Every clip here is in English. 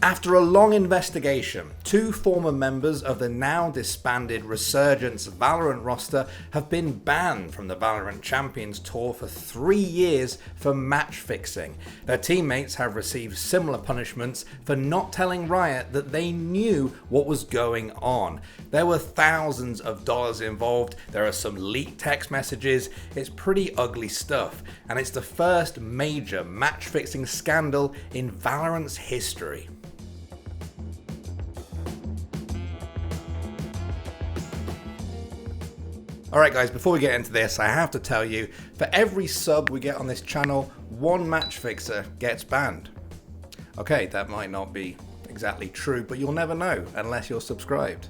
After a long investigation, 2 former members of the now disbanded Resurgence Valorant roster have been banned from the Valorant Champions Tour for 3 years for match fixing. Their teammates have received similar punishments for not telling Riot that they knew what was going on. There were thousands of dollars involved, there are some leaked text messages, it's pretty ugly stuff, and it's the first major match fixing scandal in Valorant's history. Alright guys, before we get into this, I have to tell you, for every sub we get on this channel, 1 match fixer gets banned. Okay, that might not be exactly true, but you'll never know unless you're subscribed.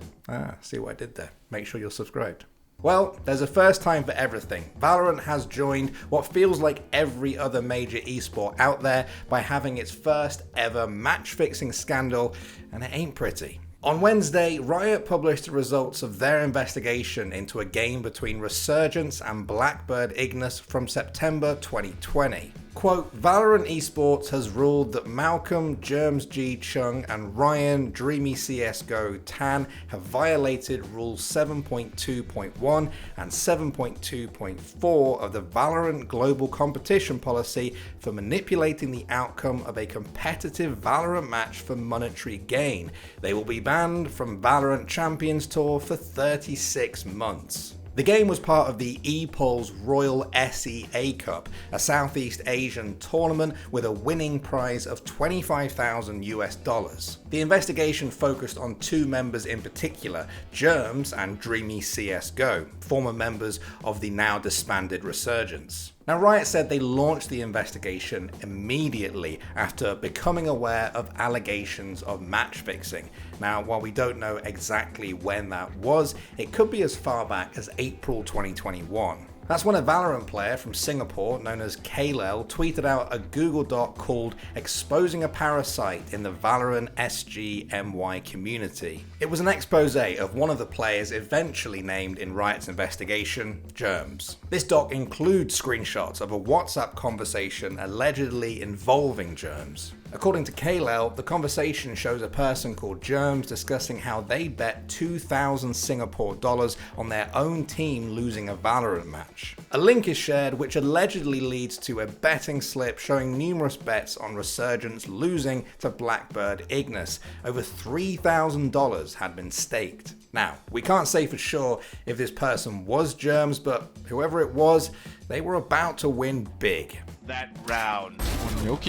See what I did there? Make sure you're subscribed. Well, there's a first time for everything. Valorant has joined what feels like every other major esport out there by having its first ever match fixing scandal, and it ain't pretty. On Wednesday, Riot published the results of their investigation into a game between Resurgence and Blackbird Ignis from September 2020. Quote, Valorant Esports has ruled that Malcolm, Germs G Chung, and Ryan, Dreamy CSGO Tan have violated Rules 7.2.1 and 7.2.4 of the Valorant Global Competition Policy for manipulating the outcome of a competitive Valorant match for monetary gain. They will be banned from Valorant Champions Tour for 36 months. The game was part of the ePulse Royal SEA Cup, a Southeast Asian tournament with a winning prize of $25,000. The investigation focused on 2 members in particular, Germs and Dreamy CSGO, former members of the now disbanded Resurgence. Now, Riot said they launched the investigation immediately after becoming aware of allegations of match fixing. Now, while we don't know exactly when that was, it could be as far back as April 2021. That's when a Valorant player from Singapore known as Kalel tweeted out a Google Doc called Exposing a Parasite in the Valorant SGMY Community. It was an expose of one of the players eventually named in Riot's investigation, Germs. This doc includes screenshots of a WhatsApp conversation allegedly involving Germs. According to Kalel, the conversation shows a person called Germs discussing how they bet 2,000 Singapore dollars on their own team losing a Valorant match. A link is shared which allegedly leads to a betting slip showing numerous bets on Resurgence losing to Blackbird Ignis. Over $3,000 had been staked. Now, we can't say for sure if this person was Germs, but whoever it was, they were about to win big. That round. Oh,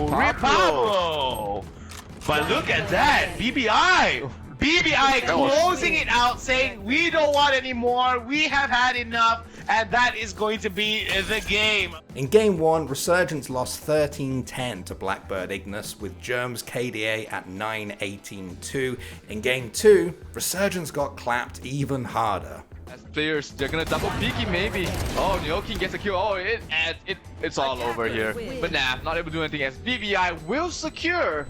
Pablo! But look at that, BBI closing it out, saying we don't want any more, we have had enough, and that is going to be the game. In Game 1, Resurgence lost 13-10 to Blackbird Ignis with Germs KDA at 9-18-2. In Game 2, Resurgence got clapped even harder. As players, they're gonna double peeky maybe. Oh, Nyokin gets a kill. Oh, it's all over here. But nah, not able to do anything as BBI will secure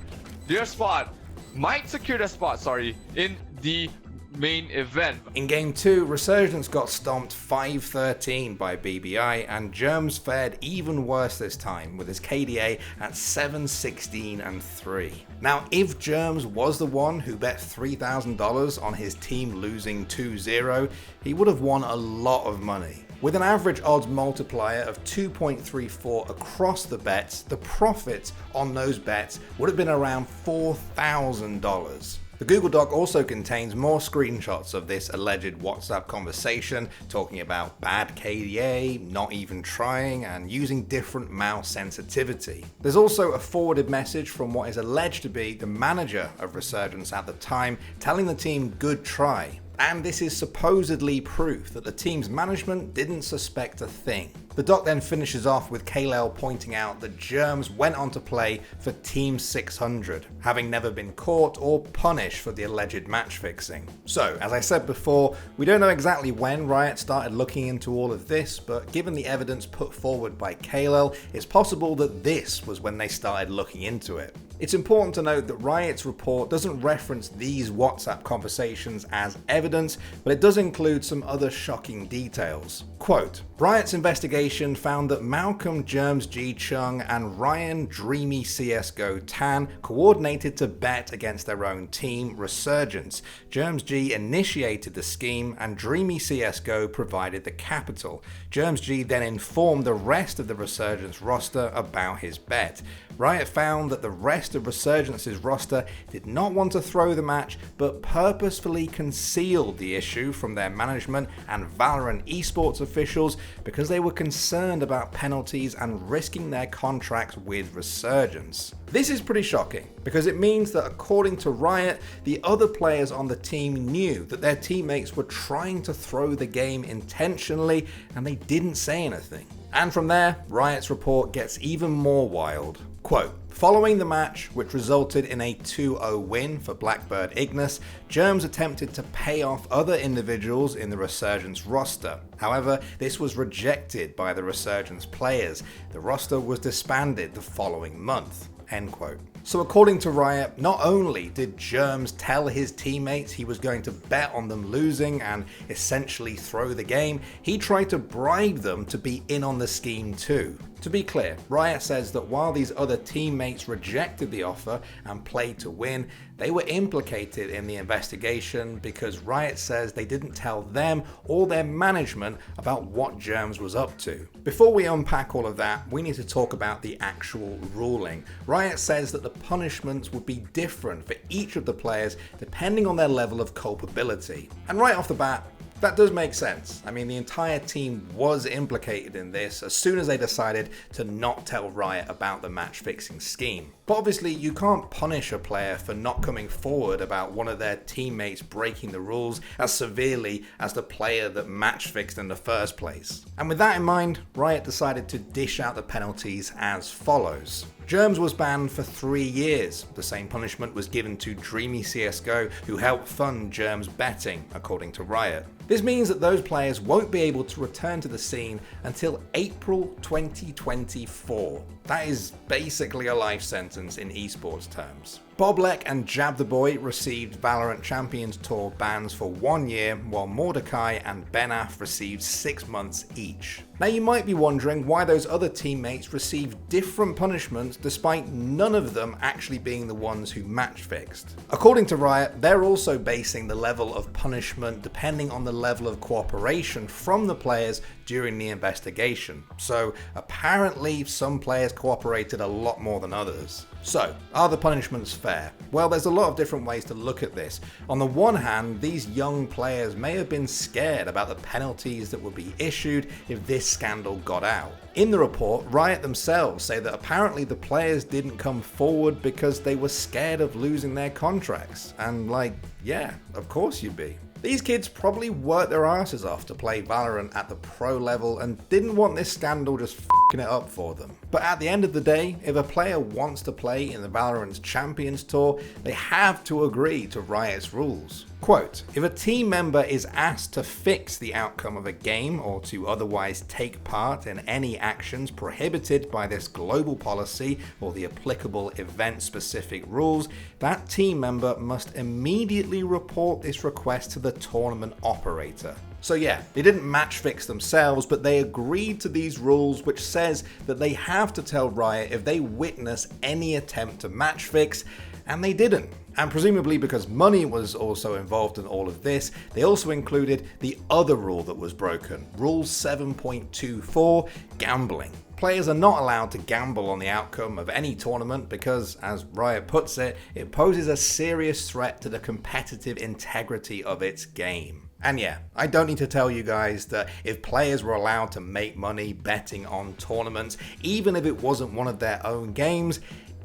their spot. Might secure their spot, sorry, in the main event. In Game 2, Resurgence got stomped 5-13 by BBI, and Germs fared even worse this time with his KDA at 7-16-3. Now, if Germs was the one who bet $3,000 on his team losing 2-0, he would have won a lot of money. With an average odds multiplier of 2.34 across the bets, the profits on those bets would have been around $4,000. The Google Doc also contains more screenshots of this alleged WhatsApp conversation, talking about bad KDA, not even trying, and using different mouse sensitivity. There's also a forwarded message from what is alleged to be the manager of Resurgence at the time, telling the team good try. And this is supposedly proof that the team's management didn't suspect a thing. The doc then finishes off with Kalel pointing out that Germs went on to play for Team 600, having never been caught or punished for the alleged match fixing. So, as I said before, we don't know exactly when Riot started looking into all of this, but given the evidence put forward by Kalel, it's possible that this was when they started looking into it. It's important to note that Riot's report doesn't reference these WhatsApp conversations as evidence evidence, but it does include some other shocking details. Quote, Riot's investigation found that Malcolm Germs G Chung and Ryan Dreamy CSGO Tan coordinated to bet against their own team, Resurgence. Germs G initiated the scheme and Dreamy CSGO provided the capital. Germs G then informed the rest of the Resurgence roster about his bet. Riot found that the rest of Resurgence's roster did not want to throw the match, but purposefully concealed the issue from their management and Valorant esports officials because they were concerned about penalties and risking their contracts with Resurgence. This is pretty shocking because it means that according to Riot, the other players on the team knew that their teammates were trying to throw the game intentionally and they didn't say anything. And from there, Riot's report gets even more wild. Quote, following the match, which resulted in a 2-0 win for Blackbird Ignis, Germs attempted to pay off other individuals in the Resurgence roster. However, this was rejected by the Resurgence players. The roster was disbanded the following month. End quote. So according to Riot, not only did Germs tell his teammates he was going to bet on them losing and essentially throw the game, he tried to bribe them to be in on the scheme too. To be clear, Riot says that while these other teammates rejected the offer and played to win, they were implicated in the investigation because Riot says they didn't tell them or their management about what Germs was up to. Before we unpack all of that, we need to talk about the actual ruling. Riot says that the punishments would be different for each of the players depending on their level of culpability. And right off the bat, that does make sense. I mean, the entire team was implicated in this as soon as they decided to not tell Riot about the match fixing scheme. But obviously you can't punish a player for not coming forward about one of their teammates breaking the rules as severely as the player that match fixed in the first place. And with that in mind, Riot decided to dish out the penalties as follows. Germs was banned for 3 years. The same punishment was given to Dreamy CSGO, who helped fund Germs betting, according to Riot. This means that those players won't be able to return to the scene until April 2024. That is basically a life sentence in esports terms. Boblek and Jab the Boy received Valorant Champions Tour bans for 1 year, while Mordecai and Benaf received 6 months each. Now you might be wondering why those other teammates received different punishments despite none of them actually being the ones who match fixed. According to Riot, they're also basing the level of punishment depending on the level of cooperation from the players during the investigation. So apparently some players cooperated a lot more than others. So, are the punishments fair? Well, there's a lot of different ways to look at this. On the one hand, these young players may have been scared about the penalties that would be issued if this scandal got out. In the report, Riot themselves say that apparently the players didn't come forward because they were scared of losing their contracts. And like, yeah, of course you'd be. These kids probably worked their asses off to play Valorant at the pro level and didn't want this scandal just f***ing it up for them. But at the end of the day, if a player wants to play in the Valorant Champions Tour, they have to agree to Riot's rules. Quote, if a team member is asked to fix the outcome of a game or to otherwise take part in any actions prohibited by this global policy or the applicable event-specific rules, that team member must immediately report this request to the tournament operator. So yeah, they didn't match fix themselves, but they agreed to these rules which says that they have to tell Riot if they witness any attempt to match fix, and they didn't. And presumably because money was also involved in all of this, they also included the other rule that was broken, Rule 7.24, gambling. Players are not allowed to gamble on the outcome of any tournament because, as Riot puts it, it poses a serious threat to the competitive integrity of its game. And yeah, I don't need to tell you guys that if players were allowed to make money betting on tournaments, even if it wasn't one of their own games,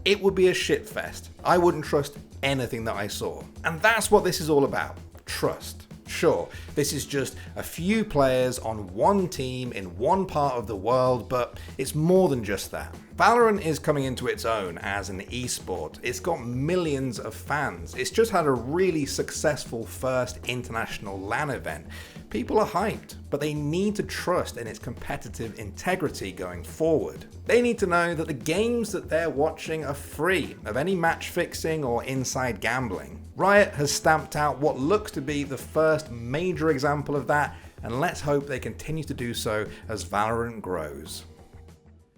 it would be a shitfest. I wouldn't trust anything that I saw. And that's what this is all about, trust. Sure, this is just a few players on one team in one part of the world, but it's more than just that. Valorant is coming into its own as an esport. It's got millions of fans. It's just had a really successful first international LAN event. People are hyped, but they need to trust in its competitive integrity going forward. They need to know that the games that they're watching are free of any match fixing or inside gambling. Riot has stamped out what looks to be the first major example of that, and let's hope they continue to do so as Valorant grows.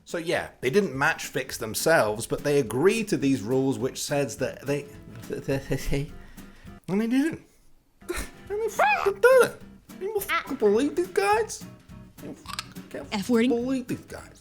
So yeah, they didn't match fix themselves, but they agreed to these rules which says that and they didn't. And they fucking did it. You fucking believe these guys? You can't F-wording. believe these guys.